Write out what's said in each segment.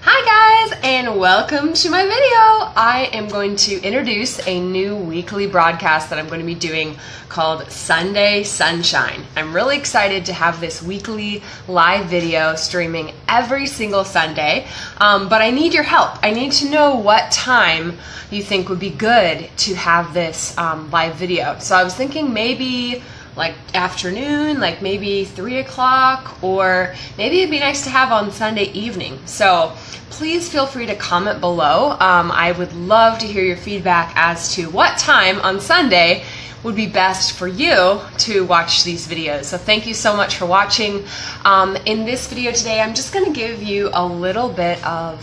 Hi guys, and welcome to my video. I am going to introduce a new weekly broadcast that I'm going to be doing called Sunday Sunshine. I'm really excited to have this weekly live video streaming every single Sunday, but I need your help. I need to know what time you think would be good to have this live video. So I was thinking maybe like afternoon, like maybe 3 o'clock, or maybe it'd be nice to have on Sunday evening. So please feel free to comment below. I would love to hear your feedback as to what time on Sunday would be best for you to watch these videos. So thank you so much for watching. In this video today, I'm just gonna give you a little bit of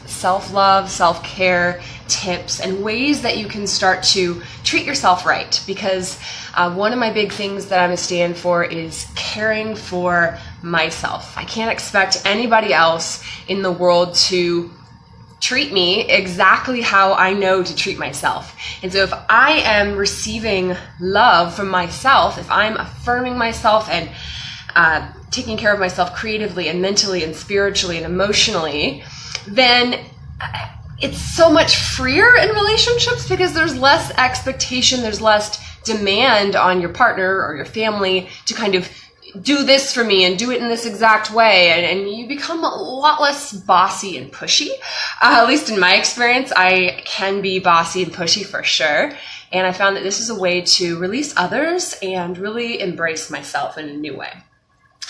self-love, self-care tips and ways that you can start to treat yourself right, because one of my big things that I'm a stand for is caring for myself. I can't expect anybody else in the world to treat me exactly how I know to treat myself. And so if I am receiving love from myself, if I'm affirming myself and taking care of myself creatively and mentally and spiritually and emotionally, then it's so much freer in relationships because there's less expectation, there's less demand on your partner or your family to kind of do this for me and do it in this exact way, and you become a lot less bossy and pushy. At least in my experience, I can be bossy and pushy for sure, and I found that this is a way to release others and really embrace myself in a new way.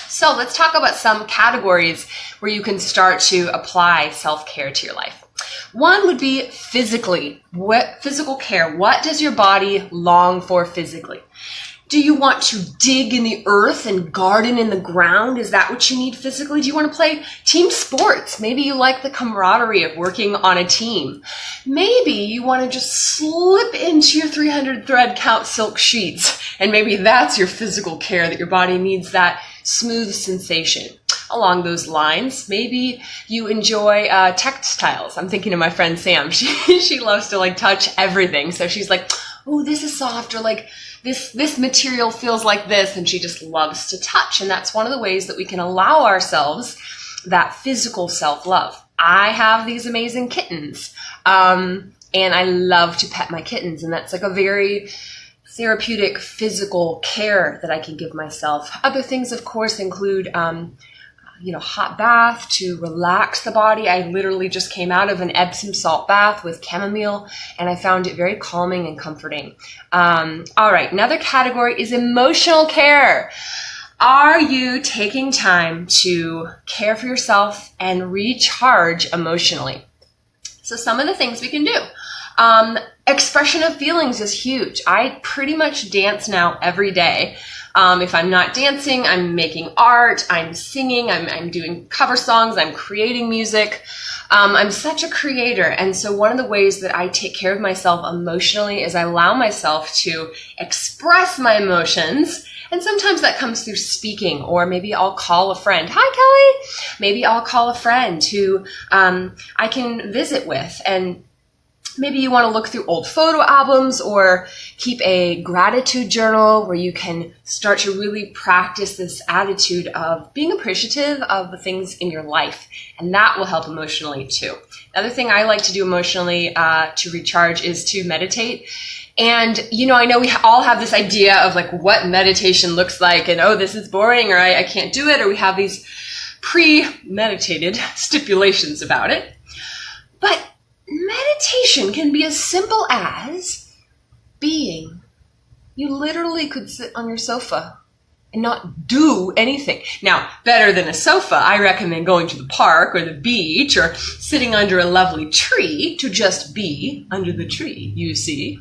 So let's talk about some categories where you can start to apply self-care to your life. One would be physically. Physical care. What does your body long for physically? Do you want to dig in the earth and garden in the ground? Is that what you need physically? Do you want to play team sports? Maybe you like the camaraderie of working on a team. Maybe you want to just slip into your 300 thread count silk sheets, and maybe that's your physical care, that your body needs that smooth sensation. Along those lines, maybe you enjoy textiles. I'm thinking of my friend Sam. She loves to like touch everything. So she's like, oh, this is soft, or like this material feels like this, and she just loves to touch. And that's one of the ways that we can allow ourselves that physical self-love. I have these amazing kittens, and I love to pet my kittens, and that's like a very therapeutic physical care that I can give myself. Other things, of course, include hot bath to relax the body. I literally just came out of an Epsom salt bath with chamomile, and I found it very calming and comforting. All right, another category is emotional care. Are you taking time to care for yourself and recharge emotionally? So some of the things we can do. Expression of feelings is huge. I pretty much dance now every day. If I'm not dancing, I'm making art, I'm singing, I'm doing cover songs, I'm creating music. I'm such a creator. And so one of the ways that I take care of myself emotionally is I allow myself to express my emotions. And sometimes that comes through speaking, or maybe I'll call a friend. Hi, Kelly. Maybe I'll call a friend who I can visit with, and maybe you want to look through old photo albums or keep a gratitude journal where you can start to really practice this attitude of being appreciative of the things in your life. And that will help emotionally too. Another thing I like to do emotionally to recharge is to meditate. And, I know we all have this idea of like what meditation looks like, and oh, this is boring, or I can't do it, or we have these premeditated stipulations about it. But meditation can be as simple as being. You literally could sit on your sofa and not do anything. Now, better than a sofa, I recommend going to the park or the beach or sitting under a lovely tree to just be under the tree, you see.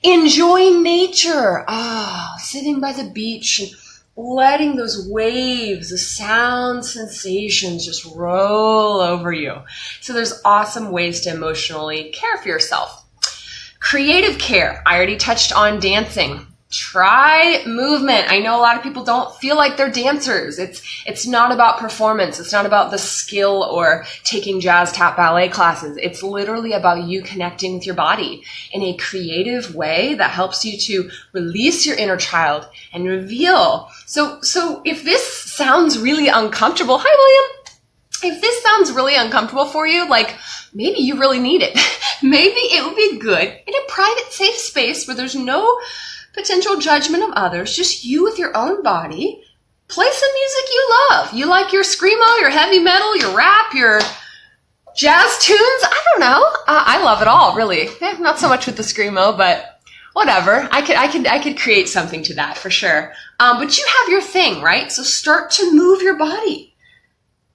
Enjoying nature. Sitting by the beach and letting those waves, the sound sensations just roll over you. So there's awesome ways to emotionally care for yourself. Creative care. I already touched on dancing. Try movement. I know a lot of people don't feel like they're dancers. It's not about performance. It's not about the skill or taking jazz, tap, ballet classes. It's literally about you connecting with your body in a creative way that helps you to release your inner child and reveal. So if this sounds really uncomfortable, hi William. If this sounds really uncomfortable for you, like maybe you really need it, maybe it would be good in a private, safe space where there's no potential judgment of others, just you with your own body. Play some music you love. You like your screamo, your heavy metal, your rap, your jazz tunes. I don't know. I love it all, really. Not so much with the screamo, but whatever. I could create something to that for sure. But you have your thing, right? So start to move your body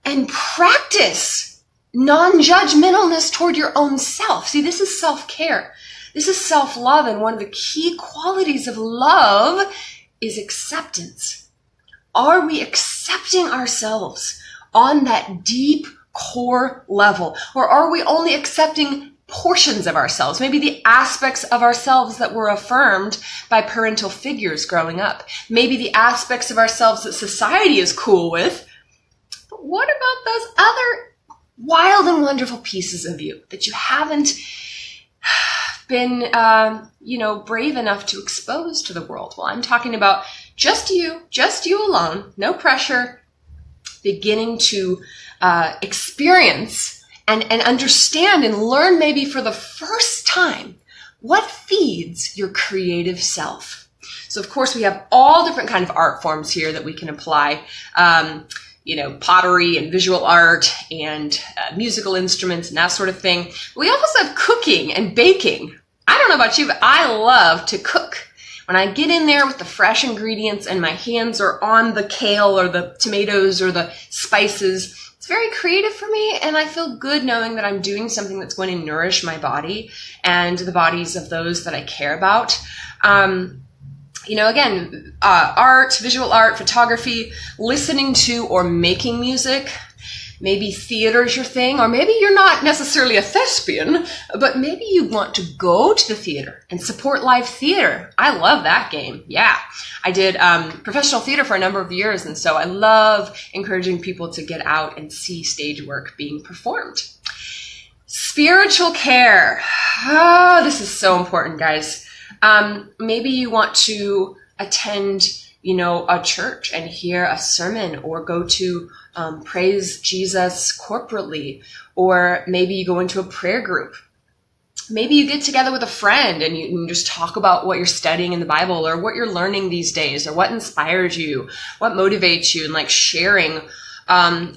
and practice non-judgmentalness toward your own self. See, this is self-care. This is self-love. And one of the key qualities of love is acceptance. Are we accepting ourselves on that deep core level? Or are we only accepting portions of ourselves? Maybe the aspects of ourselves that were affirmed by parental figures growing up. Maybe the aspects of ourselves that society is cool with. But what about those other wild and wonderful pieces of you that you haven't been, brave enough to expose to the world? Well, I'm talking about just you alone, no pressure, beginning to experience and understand and learn maybe for the first time what feeds your creative self. So of course we have all different kind of art forms here that we can apply, pottery and visual art and musical instruments and that sort of thing. We also have cooking and baking. I don't know about you, but I love to cook. When I get in there with the fresh ingredients and my hands are on the kale or the tomatoes or the spices, it's very creative for me, and I feel good knowing that I'm doing something that's going to nourish my body and the bodies of those that I care about. Art, visual art, photography, listening to or making music. Maybe theater is your thing, or maybe you're not necessarily a thespian, but maybe you want to go to the theater and support live theater. I love that game. Yeah, I did professional theater for a number of years, and so I love encouraging people to get out and see stage work being performed. Spiritual care. Oh, this is so important, guys. Maybe you want to attend, a church and hear a sermon, or go to praise Jesus corporately, or maybe you go into a prayer group. Maybe you get together with a friend and you can just talk about what you're studying in the Bible, or what you're learning these days, or what inspires you, what motivates you, and like sharing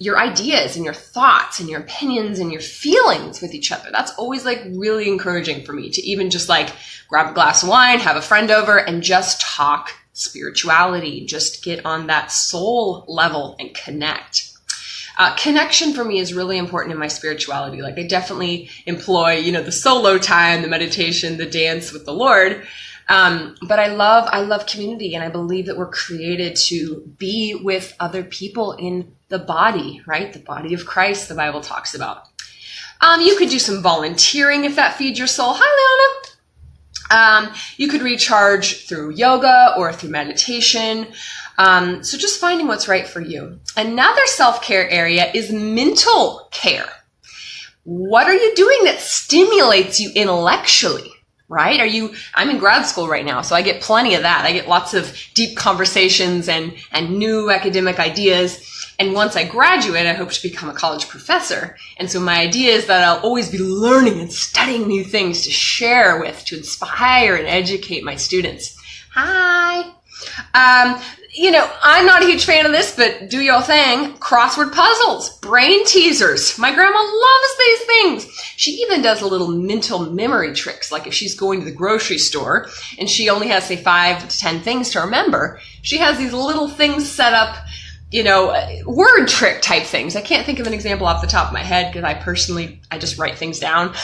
your ideas and your thoughts and your opinions and your feelings with each other. That's always like really encouraging for me to even just like grab a glass of wine, have a friend over, and just talk spirituality, just get on that soul level and connect. Connection for me is really important in my spirituality. Like I definitely employ, the solo time, the meditation, the dance with the Lord. But I love community, and I believe that we're created to be with other people in the body, right? The body of Christ, the Bible talks about. You could do some volunteering if that feeds your soul. Hi, Leona. You could recharge through yoga or through meditation. So just finding what's right for you. Another self-care area is mental care. What are you doing that stimulates you intellectually, right? I'm in grad school right now, so I get plenty of that. I get lots of deep conversations and new academic ideas. And once I graduate, I hope to become a college professor. And so my idea is that I'll always be learning and studying new things to share with, to inspire and educate my students. Hi. I'm not a huge fan of this, but do your thing. Crossword puzzles, brain teasers. My grandma loves these things. She even does a little mental memory tricks. Like if she's going to the grocery store and she only has, say, 5 to 10 things to remember, she has these little things set up, word trick type things. I can't think of an example off the top of my head because I just write things down.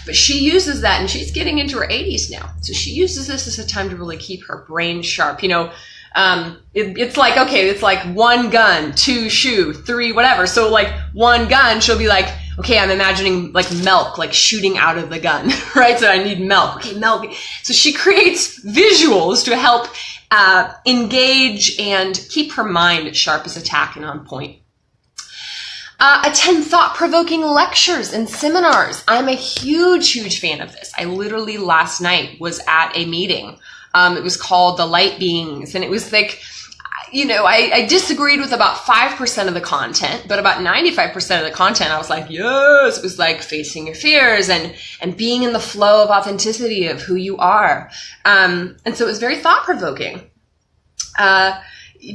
But she uses that, and she's getting into her 80s now. So she uses this as a time to really keep her brain sharp. It's like 1 gun, 2 shoe, 3 whatever. So like 1 gun, she'll be like, okay, I'm imagining like milk, like shooting out of the gun, right? So I need milk. Okay, milk. So she creates visuals to help engage and keep her mind sharp as a tack and on point. Attend thought-provoking lectures and seminars. I'm a huge fan of this. I literally last night was at a meeting. It was called The Light Beings, and it was like, I disagreed with about 5% of the content, but about 95% of the content, I was like, yes, it was like facing your fears and being in the flow of authenticity of who you are. And so it was very thought-provoking.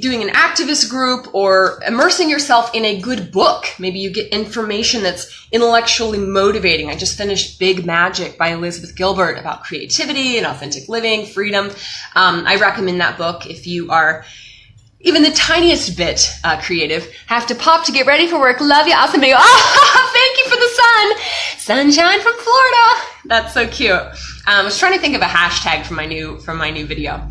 Doing an activist group or immersing yourself in a good book. Maybe you get information that's intellectually motivating. I just finished Big Magic by Elizabeth Gilbert about creativity and authentic living, freedom. I recommend that book if you are even the tiniest bit creative. Have to pop to get ready for work. Love you. Awesome video. Oh, thank you for the sun. Sunshine from Florida. That's so cute. I was trying to think of a hashtag for my new video.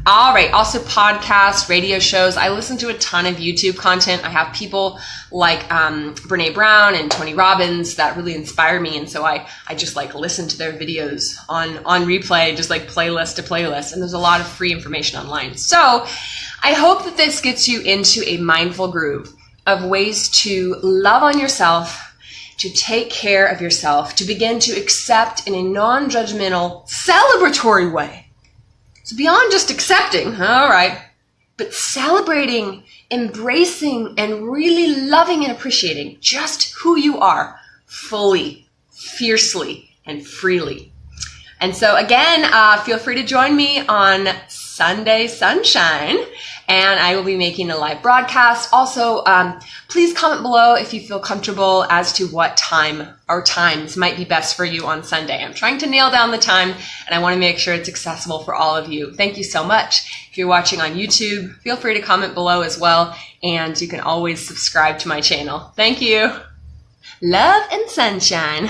All right. Also podcasts, radio shows. I listen to a ton of YouTube content. I have people like Brene Brown and Tony Robbins that really inspire me. And so I just like listen to their videos on replay, just like playlist to playlist. And there's a lot of free information online. So I hope that this gets you into a mindful groove of ways to love on yourself, to take care of yourself, to begin to accept in a non-judgmental, celebratory way. So beyond just accepting, all right, but celebrating, embracing, and really loving and appreciating just who you are fully, fiercely, and freely. And so again, feel free to join me on Sunday Sunshine, and I will be making a live broadcast. Also, please comment below if you feel comfortable as to what time or times might be best for you on Sunday. I'm trying to nail down the time, and I want to make sure it's accessible for all of you. Thank you so much. If you're watching on YouTube, feel free to comment below as well, and you can always subscribe to my channel. Thank you. Love and sunshine.